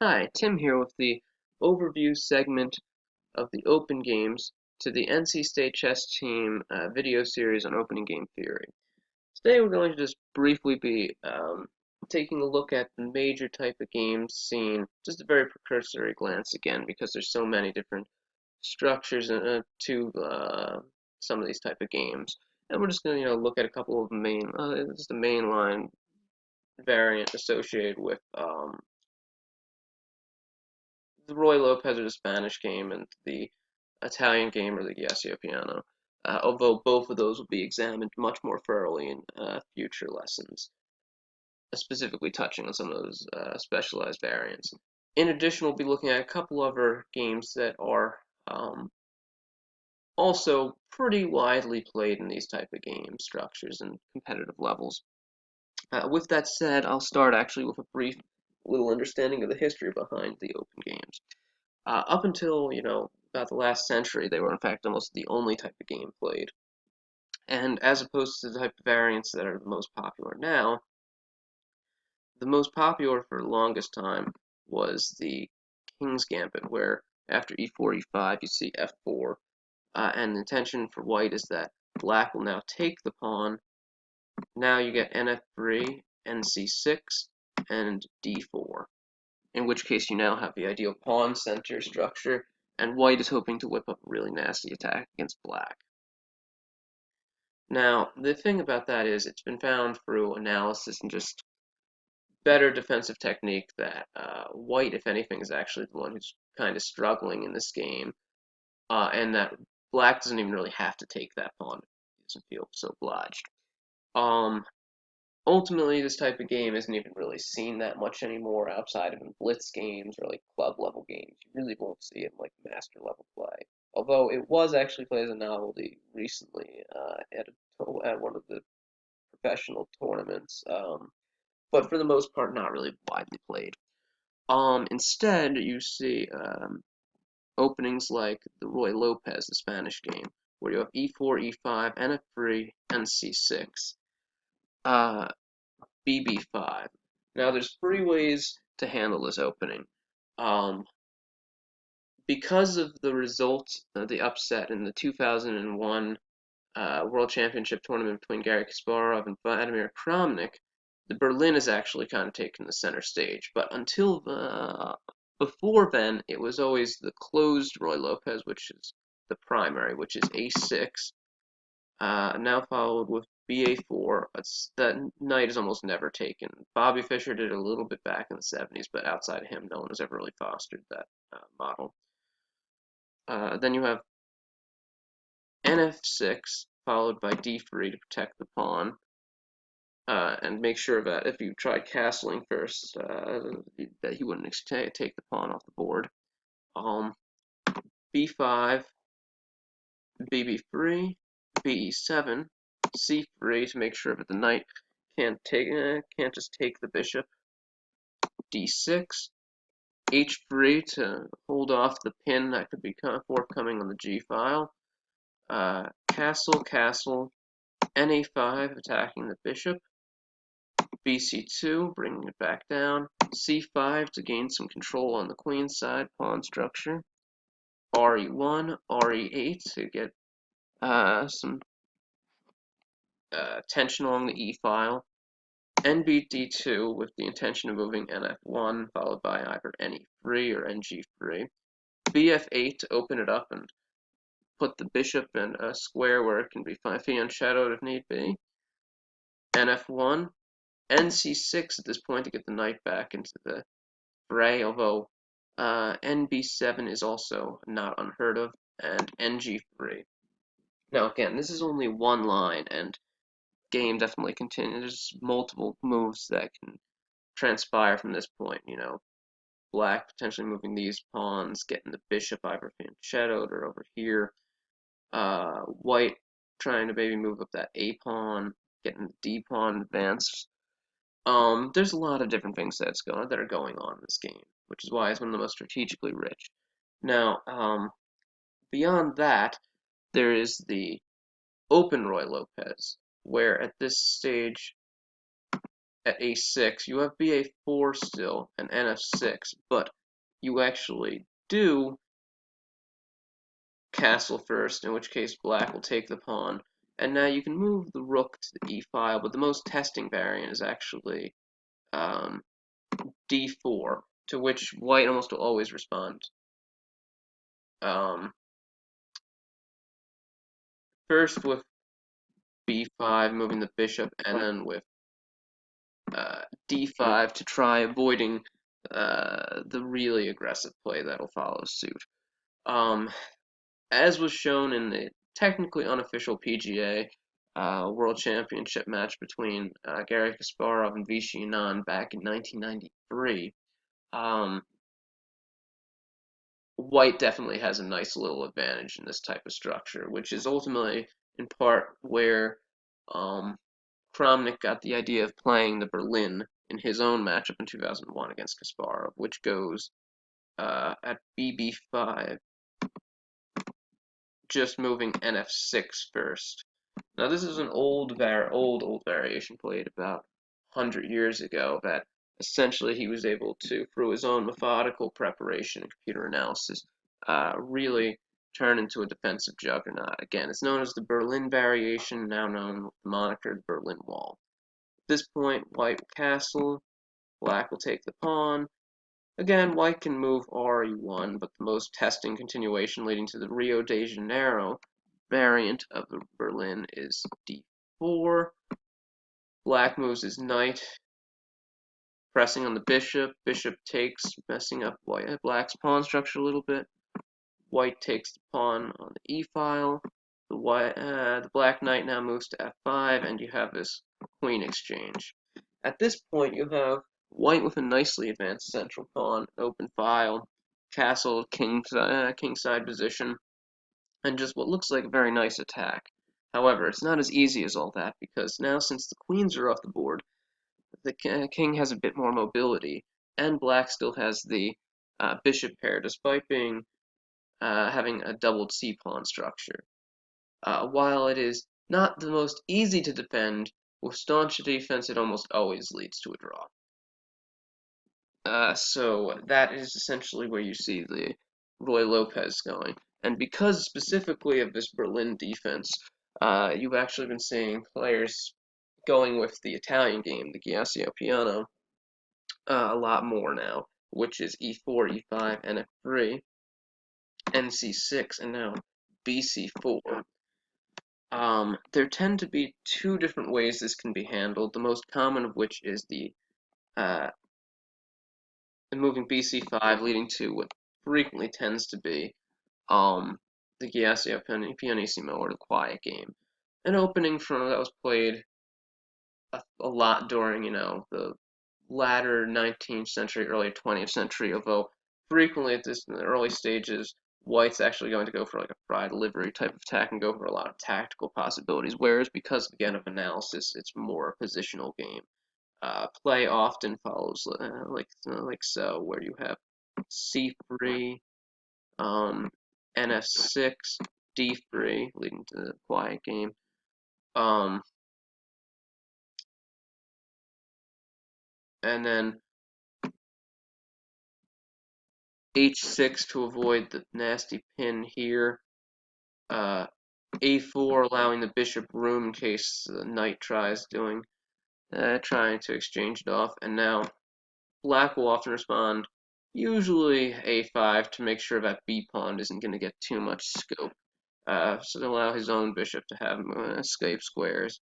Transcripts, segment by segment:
Hi, Tim here with the overview segment of the Open Games to the NC State Chess Team video series on opening game theory. Today we're going to just briefly be taking a look at the major type of games seen, just a very precursory glance again, because there's so many different structures to some of these type of games. And we're just going to look at a couple of just the mainline variant associated with the Roy Lopez or the Spanish game and the Italian game or the Yesio Piano, although both of those will be examined much more thoroughly in future lessons, specifically touching on some of those specialized variants. In addition, we'll be looking at a couple other games that are also pretty widely played in these type of game structures and competitive levels. With that said, I'll start actually with a brief little understanding of the history behind the open games. Up until, about the last century, they were in fact almost the only type of game played. And as opposed to the type of variants that are the most popular now, the most popular for the longest time was the King's Gambit, where after e4, e5, you see f4. And the intention for white is that black will now take the pawn. Now you get nf3, nc6, and d4. In which case you now have the ideal pawn center structure, and white is hoping to whip up a really nasty attack against black. Now, the thing about that is it's been found through analysis and just better defensive technique that white, if anything, is actually the one who's kind of struggling in this game, and that black doesn't even really have to take that pawn. He doesn't feel so obliged. Um, Ultimately, this type of game isn't even really seen that much anymore outside of in blitz games or like club level games. You really won't see it in like master level play. Although it was actually played as a novelty recently at one of the professional tournaments, but for the most part, not really widely played. Instead, you see openings like the Roy Lopez, the Spanish game, where you have e4, e5, nf3, and c6. BB5. Now, there's three ways to handle this opening. Um, because of the results of the upset in the 2001 World Championship tournament between Garry Kasparov and Vladimir Kramnik, the Berlin has actually kind of taken the center stage. But until before then, it was always the closed Roy Lopez, which is the primary, which is a6, now followed with BA4. That knight is almost never taken. Bobby Fischer did it a little bit back in the 70s, but outside of him, no one has ever really fostered that model. Then you have NF6, followed by D3 to protect the pawn. And make sure that if you tried castling first, that he wouldn't take the pawn off the board. B5, BB3, BE7, C3 to make sure that the knight can't just take the bishop. D6, H3 to hold off the pin that could be forthcoming on the G file. Castle, castle, NA5 attacking the bishop. BC2 bringing it back down. C5 to gain some control on the queen side pawn structure. RE1, RE8 to get some tension along the E file. NBD2 with the intention of moving NF1 followed by either NE3 or NG3. BF8 to open it up and put the bishop in a square where it can be fianchettoed if need be. NF1. NC6 at this point to get the knight back into the fray, although NB7 is also not unheard of, and NG3. Now again, this is only one line, and game definitely continues. There's multiple moves that can transpire from this point. Black potentially moving these pawns, getting the bishop either fianchettoed or over here. White trying to maybe move up that A pawn, getting the D pawn advanced. There's a lot of different things that are going on in this game, which is why it's one of the most strategically rich. Now, beyond that, there is the open Roy Lopez, where at this stage at a6, you have ba4 still, and nf6, but you actually do castle first, in which case black will take the pawn. And now you can move the rook to the e-file, but the most testing variant is actually d4, to which white almost will always respond. First with b5, moving the bishop, and then with d5 to try avoiding the really aggressive play that'll follow suit. As was shown in the technically unofficial PGA World Championship match between Garry Kasparov and Vishy Anand back in 1993, White definitely has a nice little advantage in this type of structure, which is ultimately in part where Kramnik got the idea of playing the Berlin in his own matchup in 2001 against Kasparov, which goes at BB5, just moving NF6 first. Now this is an old variation played about 100 years ago that essentially he was able to, through his own methodical preparation and computer analysis, really turn into a defensive juggernaut. Again, it's known as the Berlin variation, now known with the moniker Berlin Wall. At this point, white will castle, black will take the pawn. Again, white can move re1, but the most testing continuation leading to the Rio de Janeiro variant of the Berlin is d4. Black moves his knight, pressing on the bishop. Bishop takes, messing up black's pawn structure a little bit. White takes the pawn on the e-file. The black knight now moves to f5, and you have this queen exchange. At this point, you have white with a nicely advanced central pawn, open file, castle, kingside position, and just what looks like a very nice attack. However, it's not as easy as all that, because now since the queens are off the board, the king has a bit more mobility, and black still has the bishop pair, despite being having a doubled c-pawn structure. While it is not the most easy to defend, with staunch defense it almost always leads to a draw. So that is essentially where you see the Roy Lopez going. And because specifically of this Berlin defense, you've actually been seeing players going with the Italian game, the Giacomo Piano, a lot more now, which is e4, e5, nf3, nc6, and now bc4. There tend to be two different ways this can be handled, the most common of which is the moving bc5, leading to what frequently tends to be the Giacomo Pianissimo, or the quiet game. An opening from that was played a lot during, the latter 19th century, early 20th century, although frequently in the early stages, white's actually going to go for like a fried livery type of attack and go for a lot of tactical possibilities, whereas because, again, of analysis, it's more a positional game. Play often follows like so, where you have c3, nf6, d3, leading to the quiet game. And then h6 to avoid the nasty pin here. A4 allowing the bishop room in case the knight tries trying to exchange it off. And now black will often respond, usually a5, to make sure that b pawn isn't going to get too much scope. So to allow his own bishop to have escape squares.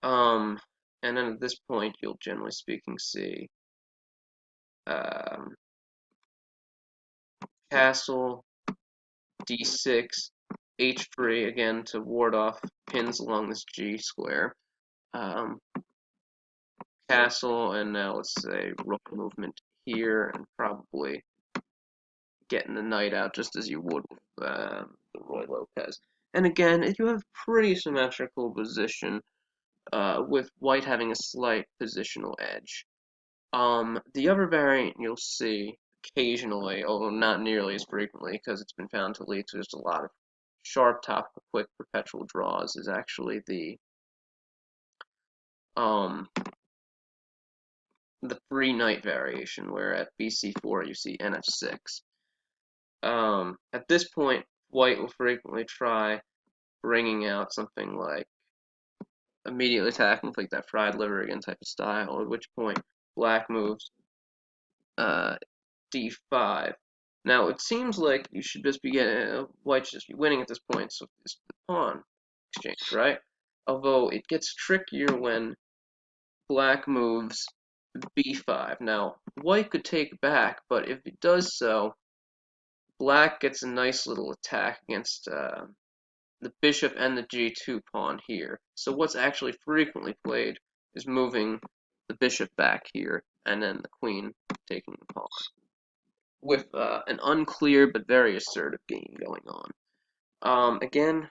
And then at this point, you'll generally speaking see castle, d6, h3, again to ward off pins along this g square. Castle, and now let's say rook movement here, and probably getting the knight out just as you would with the Roy Lopez. And again, you have pretty symmetrical position, with white having a slight positional edge. The other variant you'll see occasionally, although not nearly as frequently, because it's been found to lead to just a lot of sharp top quick perpetual draws, is actually the the free knight variation, where at bc4 you see nf6. At this point, white will frequently try bringing out something like immediately attacking with like that fried liver again type of style, at which point black moves d5. Now it seems like you should just be getting white should just be winning at this point, so it's the pawn exchange, right? Although it gets trickier when black moves b5. Now white could take back, but if it does so, black gets a nice little attack against the bishop and the g2 pawn here. So what's actually frequently played is moving the bishop back here, and then the queen taking the pawn, with an unclear but very assertive game going on. Again,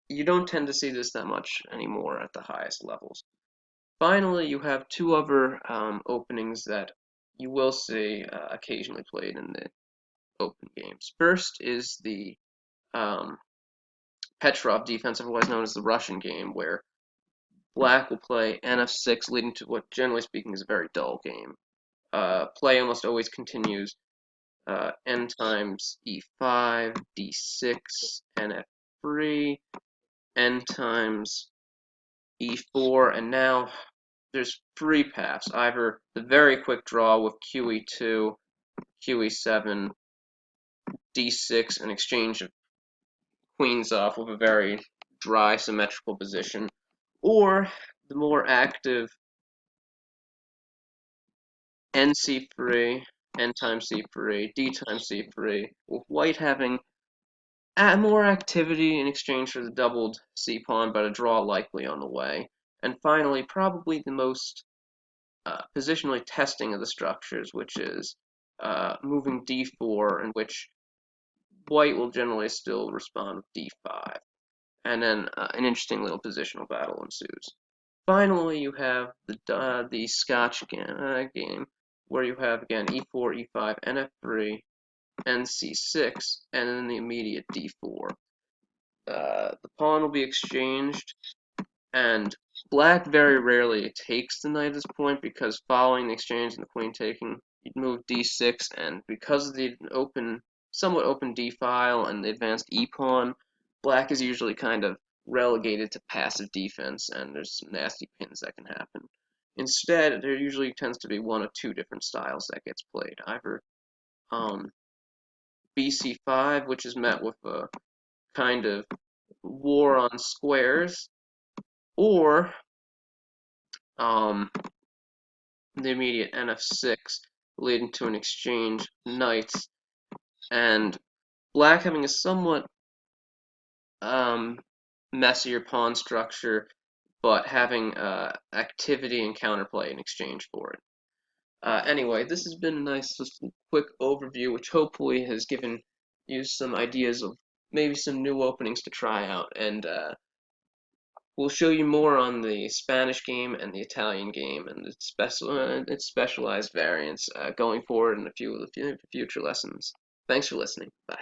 you don't tend to see this that much anymore at the highest levels. Finally, you have two other openings that you will see occasionally played in the open games. First is the Petrov defense, otherwise known as the Russian game, where black will play nf6, leading to what, generally speaking, is a very dull game. Play almost always continues n times e5, d6, nf3, n times e4, and now there's three paths. Either the very quick draw with qe2, qe7, d6, an exchange of queens off with a very dry symmetrical position, or the more active nc3, n times c3, d times c3, with white having more activity in exchange for the doubled c-pawn, but a draw likely on the way. And finally, probably the most positionally testing of the structures, which is moving d4, in which white will generally still respond with d5. And then an interesting little positional battle ensues. Finally, you have the Scotch game, where you have, again, e4, e5, nf3, nc6, and then the immediate d4. The pawn will be exchanged, and black very rarely takes the knight at this point, because following the exchange and the queen taking, you'd move d6, and because of the somewhat open d-file and the advanced e-pawn, black is usually kind of relegated to passive defense, and there's some nasty pins that can happen. Instead, there usually tends to be one of two different styles that gets played. Either bc5, which is met with a kind of war on squares, or the immediate nf6, leading to an exchange of knights, and black having a somewhat messier pawn structure, but having activity and counterplay in exchange for it. Anyway, this has been a nice, quick overview, which hopefully has given you some ideas of maybe some new openings to try out, and we'll show you more on the Spanish game and the Italian game and its specialized variants going forward in a few of the future lessons. Thanks for listening. Bye.